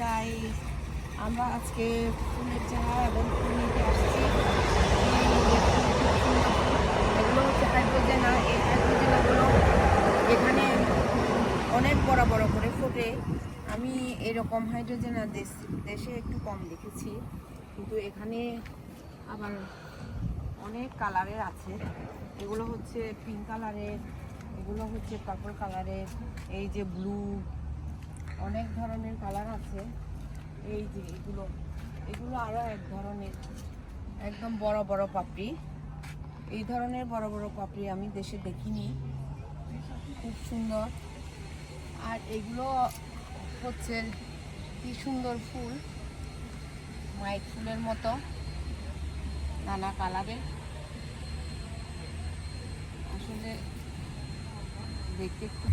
তাই আমরা আজকে ফুলের চারা এবং ফুল নিতে আসছি। এগুলো হচ্ছে হাইড্রোজেনা। এই হাইড্রোজেনাগুলো এখানে অনেক বড় বড় করে ফোটে। আমি এরকম হাইড্রোজেনা দেশে একটু কম দেখেছি, কিন্তু এখানে আবার অনেক কালারের আছে। এগুলো হচ্ছে পিঙ্ক কালারের, এগুলো হচ্ছে পার্পল কালারের, এই যে ব্লু, অনেক ধরনের কালার আছে। এই যে এগুলো আরো এক ধরনের একদম বড় বড় পাপড়ি। এই ধরনের বড় বড় পাপড়ি আমি দেশে দেখিনি, খুব সুন্দর। আর এগুলো হচ্ছে কি সুন্দর ফুল, হোয়াইট ফুলের মতো নানা কালারের। আসলে দেখতে খুব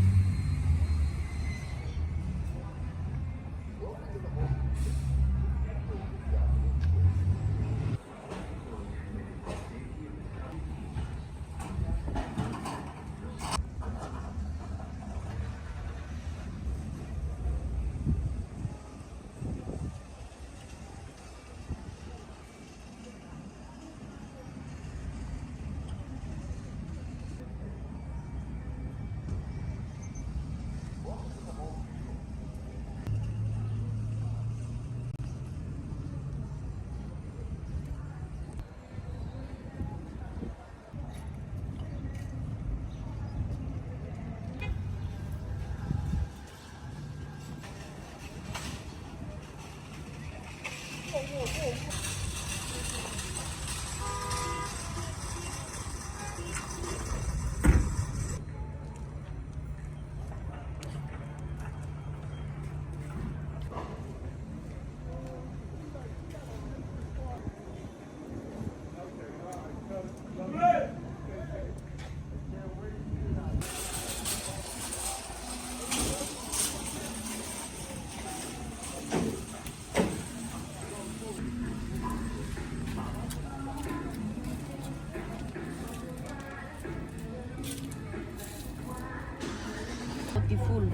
ফুল।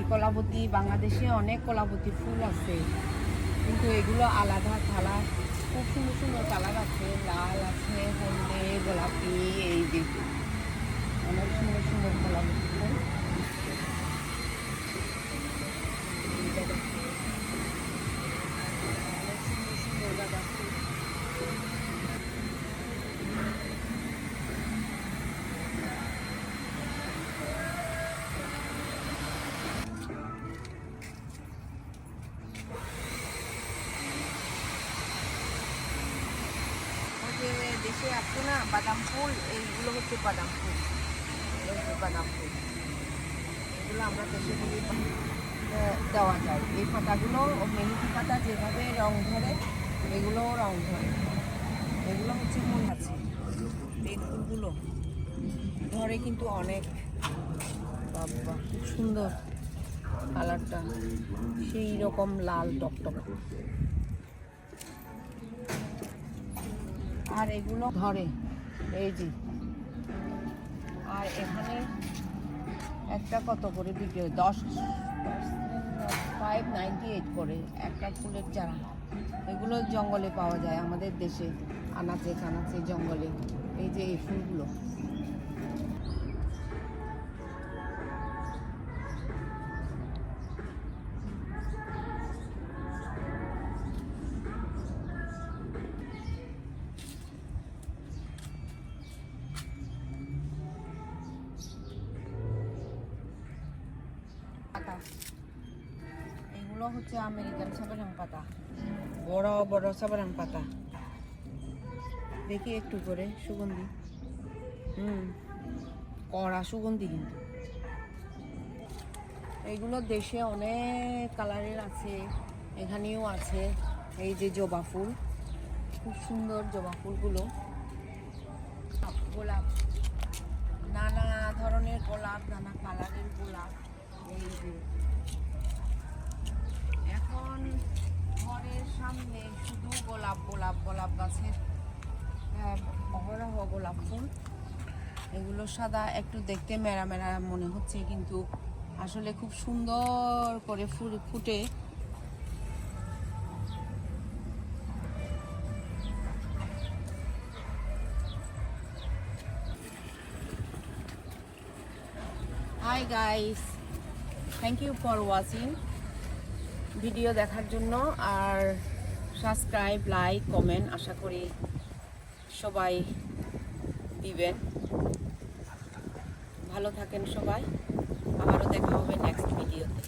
কলাবতী বাংলাদেশে অনেক কলাবতী ফুল আছে, কিন্তু এগুলো আলাদা কালার, খুব সুন্দর সুন্দর কালার আছে। লাল আছে, হলদে, গোলাপি, এই যে অনেক সুন্দর সুন্দর কলাবতী ফুল। অনেক সুন্দর সুন্দর গাঁদা ফুল। দেশে আছে না বাদাম ফুল, এইগুলো হচ্ছে বাদাম ফুল। বাদাম ফুল এগুলো আমরা দেশে দেওয়া যায়। এই পাতাগুলো মেহেদি পাতা যেভাবে রং ধরে, এগুলোও রং ধরে। এগুলো হচ্ছে মূল আছে। এই ফুলগুলো ধরে কিন্তু অনেক, বাবা খুব সুন্দর কালারটা, সেই রকম লাল টকটক। আর এগুলো ধরে এই যে। আর এখানে একটা কত করে বিক্রি হয়? 598 করে একটা ফুলের চারা। এগুলো জঙ্গলে পাওয়া যায়, আমাদের দেশে আনাচে কানাচে জঙ্গলে। এই যে এই ফুলগুলো পাতা, এগুলো হচ্ছে আমেরিকান সাবারাং পাতা, বড় বড় সাবারাং পাতা। দেখি একটু করে সুগন্ধি, কড়া সুগন্ধি কিন্তু। এইগুলো দেশে অনেক কালারের আছে, এখানেও আছে। এই যে জবা ফুল, খুব সুন্দর জবা ফুলগুলো। গোলাপ, নানা ধরনের গোলাপ, নানা কালারের গোলাপ। এই যে এখন ঘরের সামনে শুধু গোলাপ গোলাপ গোলাপ গাছের অহরহ গোলাপ ফুল। এগুলো সাদা, একটু দেখতে মেরা মেরা মনে হচ্ছে, কিন্তু আসলে খুব সুন্দর করে ফুটে। Hi guys, thank you for watching. Video দেখার জন্য আর সাবস্ক্রাইব, লাইক, কমেন্ট আশা করি সবাই দিবেন। ভালো থাকেন সবাই, আবারও দেখা হবে নেক্সট ভিডিওতে।